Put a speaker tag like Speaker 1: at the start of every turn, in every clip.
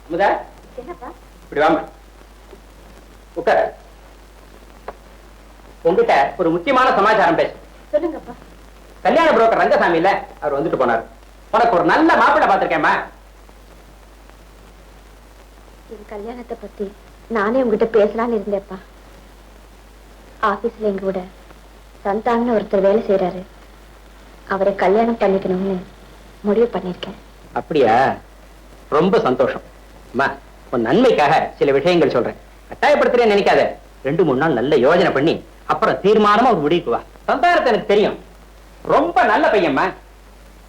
Speaker 1: அமுதா, இப்படி வாங்க. உட்கார். உங்ககிட்ட ஒரு முக்கியமான சமாச்சாரம் பேச.
Speaker 2: சொல்லுங்கப்பா.
Speaker 1: கல்யாண புரோக்கர் ரங்கசாமி இல்ல, அவர் வந்துட்டு போனார். உனக்கு ஒரு நல்ல மாப்பிள்ளை பார்த்திருக்கேம்மா.
Speaker 2: என் கல்யாணத்தை பத்தி நானே உங்ககிட்ட பேசலான்னு இருந்தேப்பா. ஆபீஸ்ல எங்க கூட சந்தான்னு ஒருத்தர் வேலை செய்யறாரு. அவரை கல்யாணம் பண்ணிக்கணும்னு முடிவு பண்ணிருக்கேன்.
Speaker 1: அப்படியா? ரொம்ப சந்தோஷம். அம்மா, உன் நன்மைக்காக சில விஷயங்கள் சொல்றேன். கட்டாயப்படுத்துறேன்னு நினைக்காத. 2-3 நாள் நல்ல யோஜனை பண்ணி அப்புறம் தீர்மானமா ஒரு முடிவுக்கு வா. சந்தானத்தை எனக்கு தெரியும், ரொம்ப நல்ல பையன்மா.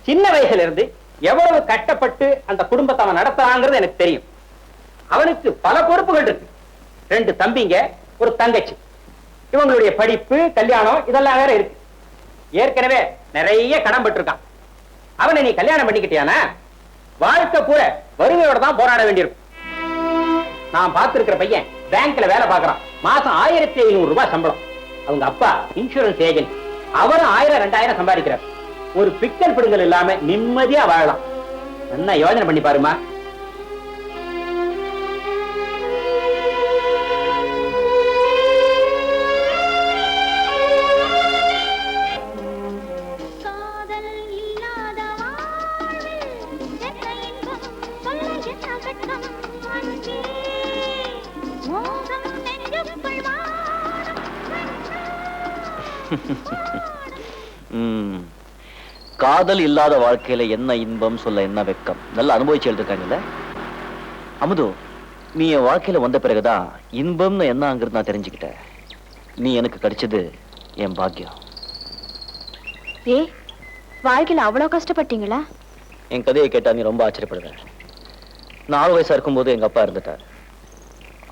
Speaker 1: சின்ன வயசுல இருந்து எவ்வளவு கஷ்டப்பட்டு அந்த குடும்பத்தை அவன் நடத்துறாங்கிறது எனக்கு தெரியும். அவனுக்கு பல பொறுப்புகள் இருக்கு. 2 தம்பிங்க, ஒரு தங்கச்சி. இவங்களுடைய படிப்பு, கல்யாணம் இதெல்லாம் வேற இருக்கு. ஏற்கனவே நிறைய கடன் பட்டிருக்கான். அவனை நீ கல்யாணம் பண்ணிக்கிட்டியானா வாழ்க்கை பூரா வறுமையோட தான் போராட வேண்டியிருக்கும். நான் பார்த்திருக்கிற பையன் பேங்க்ல வேலை பார்க்கறான். மாசம் 1500 ரூபாய் சம்பளம். அவங்க அப்பா இன்சூரன்ஸ் ஏஜென்ட். அவரும் 1000-2000 சம்பாதிக்கிறார். ஒரு பிக்கல் பிடுங்கல் இல்லாம நிம்மதியா வாழலாம். என்ன யோசனை பண்ணி பாருமா.
Speaker 3: காதல் இல்லாத வாழ்க்கையில என்ன இன்பம் சொல்ல என்ன வெக்கம். நல்லா அனுபவிச்சு எழுதிருக்காங்கல்ல அமுது. நீ என் வாழ்க்கையில வந்த பிறகுதான் இன்பம்னு என்னங்கிறது நான் தெரிஞ்சுக்கிட்டேன். நீ எனக்கு கிடைச்சது என் பாக்கியம்.
Speaker 2: வாழ்க்கையில அவ்வளவு கஷ்டப்பட்டீங்களா?
Speaker 3: என் கதையை கேட்டா நீ ரொம்ப ஆச்சரியப்படுவ. 4 வயசா இருக்கும்போது எங்க அப்பா இருந்துட்டார்.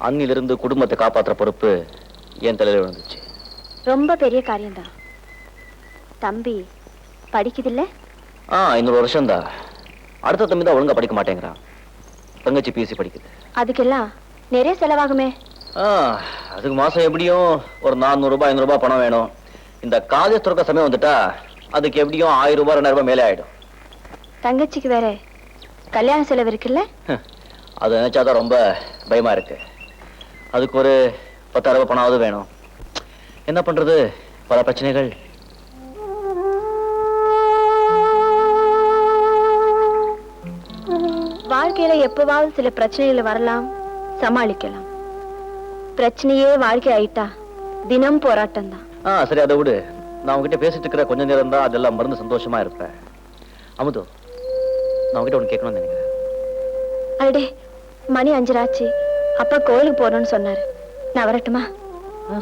Speaker 3: அன்னிலிருந்து குடும்பத்தை காப்பாற்றுற பொறுப்பு என் தலையில விழுந்துச்சு.
Speaker 2: ரொம்ப பெரிய காரியம்தான். தம்பி படிக்குதில்ல?
Speaker 3: இன்னொரு வருஷம் தான். அடுத்த தம்பி தான் ஒழுங்கா படிக்க மாட்டேங்கிறான். தங்கச்சி பிஎஸ்சி படிக்குது.
Speaker 2: அதுக்கெல்லாம் நிறைய செலவாகுமே.
Speaker 3: அதுக்கு மாசம் எப்படியும் ஒரு 400 ரூபாய் 500 ரூபாய் பணம் வேணும். இந்த காலேஜ் துறக்க சமயம் வந்துட்டா அதுக்கு எப்படியும் 1000 ரூபாய் 2000 ரூபாய் மேலே ஆயிடும்.
Speaker 2: தங்கச்சிக்கு வேற கல்யாண செலவு இருக்குல்ல?
Speaker 3: அது நினைச்சாதான் ரொம்ப பயமா இருக்கு. அதுக்கு ஒரு 10,000 ரூபாய் பணமாவது வேணும். என்ன பண்றது, பல பிரச்சனைகள்.
Speaker 2: வாழ்க்கையில எப்பவாவது சில பிரச்சனைகள் வரலாம், சமாளிக்கலாம். பிரச்சனையே வாழ்க்கை ஆயிட்டா தினம் போராட்டம் தான்.
Speaker 3: சரி, அதை விடு. நான் உங்ககிட்ட பேசிட்டு இருக்கிற கொஞ்ச நேரம் தான் அதெல்லாம் மறந்து சந்தோஷமா இருப்பேன். அமுது, நான் உங்ககிட்ட ஒண்ணு கேட்கணும்னு நினைக்கிறேன்.
Speaker 2: அடே, மணி 5 ஆச்சு. அப்பா கோயிலுக்கு போறோம்னு சொன்னாரு. நான் வரட்டுமா?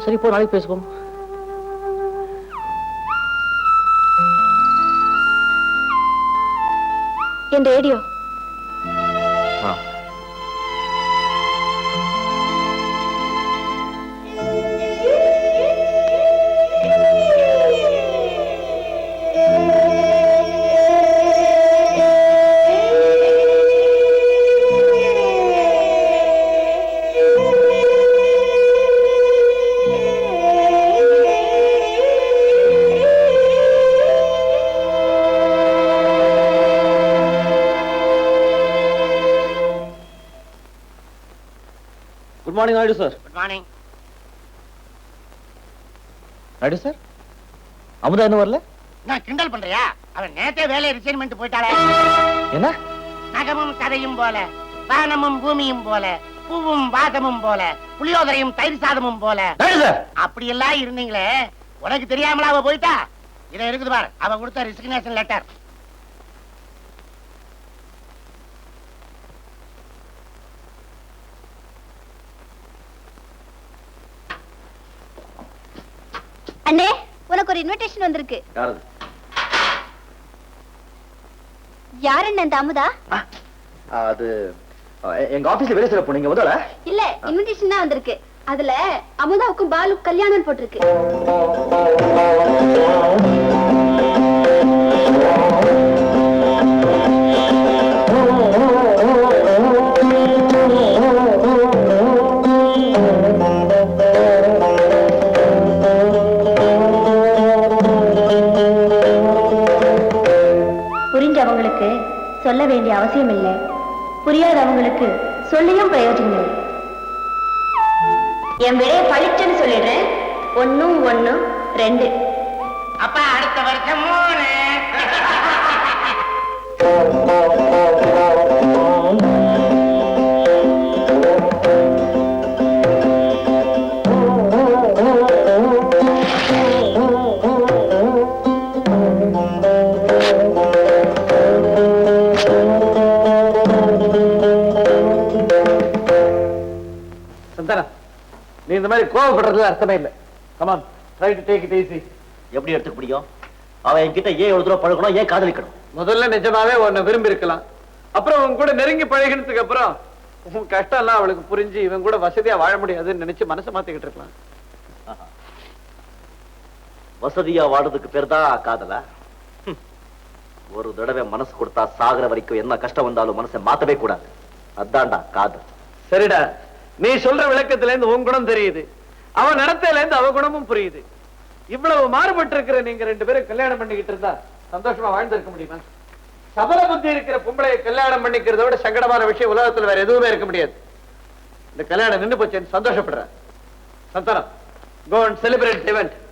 Speaker 3: சரி, போ, நாளைக்கு பேசுவோம்.
Speaker 2: என் radio.
Speaker 3: Good morning Naidu sir.
Speaker 4: Good morning
Speaker 3: Naidu sir. Amudha என்ன வரல?
Speaker 4: நான் கிண்டல் பண்றியா? அவன் நேத்தே வேலையை ரிசைன் பண்ணிட்டு போயிட்டாளே.
Speaker 3: என்ன?
Speaker 4: நகமும் கதையும் போல, வானமும் பூமியும் போல, பூவும் வாசமும் போல, புளியோதரையும் தயிர் சாதமும் போல அப்படி எல்லாம் இருந்தீங்களே, உனக்கு தெரியாமலா அவ போயிட்டா? இதை இருக்குது பார், அவ கொடுத்த ரிசிக்னேஷன் லெட்டர்.
Speaker 2: அண்ணே, உனக்கு ஒரு இன்விடேஷன் வந்திருக்கு. யார் என்ன அந்த அமுதா?
Speaker 3: அது எங்க ஆபீஸ்ல வேலை செய்யற பொண்ணுங்க முதல்ல.
Speaker 2: இல்ல, இன்விடேஷன் தான் வந்திருக்கு. அதுல அமுதாவுக்கும் பாலு கல்யாணம் போட்டிருக்கு. புரிஞ்சவங்களுக்கு சொல்ல வேண்டிய அவசியம் இல்லை, புரியாதவங்களுக்கு சொல்லியும் பிரயோஜனம் இல்லை. என் விடைய பழிச்சுன்னு சொல்லிடுறேன். 1 1 2.
Speaker 4: அப்ப அடுத்த வருஷம் 3.
Speaker 5: சந்தானா, நீ இந்த மாதிரி கோவப்படுறதுல அர்த்தமே இல்லை. Come on, try to take it easy.
Speaker 3: எப்படி எடுத்துக்க முடியும்? அவன் என்கிட்ட ஏன் எவ்வளவு தூரம் பழகணும், ஏன் காதலிக்கணும்?
Speaker 5: முதல்ல நிஜமாவே உன்னை விரும்பி இருக்கலாம். அப்புறம் உன் கூட நெருங்கி பழகினதுக்கு அப்புறம் உன் கஷ்டம் எல்லாம் அவளுக்கு புரிஞ்சு இவன் கூட வசதியா வாழ முடியாதுன்னு நினைச்சு மனசை மாத்திக்கிட்டு இருக்கலாம்.
Speaker 3: வசதியா வாடுறதுக்கு பேர் தான் காதலா? ஒரு தடவை மனசு கொடுத்தா சாகுற வரைக்கும் என்ன கஷ்டம் வந்தாலும் மனசை மாத்தவே கூடாது. அதான்டா காதல்.
Speaker 5: சரிடா, நீ சொல்ற விளக்கத்துல இருந்து உன் குணம் தெரியுது, அவன் நடத்தையில இருந்து அவ குணமும் புரியுது. இவ்வளவு மாறுபட்டு இருக்கிற நீங்க 2 பேரும் கல்யாணம் பண்ணிக்கிட்டு இருந்தா சந்தோஷமா வாழ்ந்திருக்க முடியுமா? சபல புத்தி இருக்கிற பொம்பளையை கல்யாணம் பண்ணிக்கிறத விட சங்கடமான விஷயம் உலகத்துல வேற எதுவுமே இருக்க முடியாது. இந்த கல்யாணம் நின்று போச்சேன்னு சந்தோஷப்படுற. Santhanam, go and celebrate the event.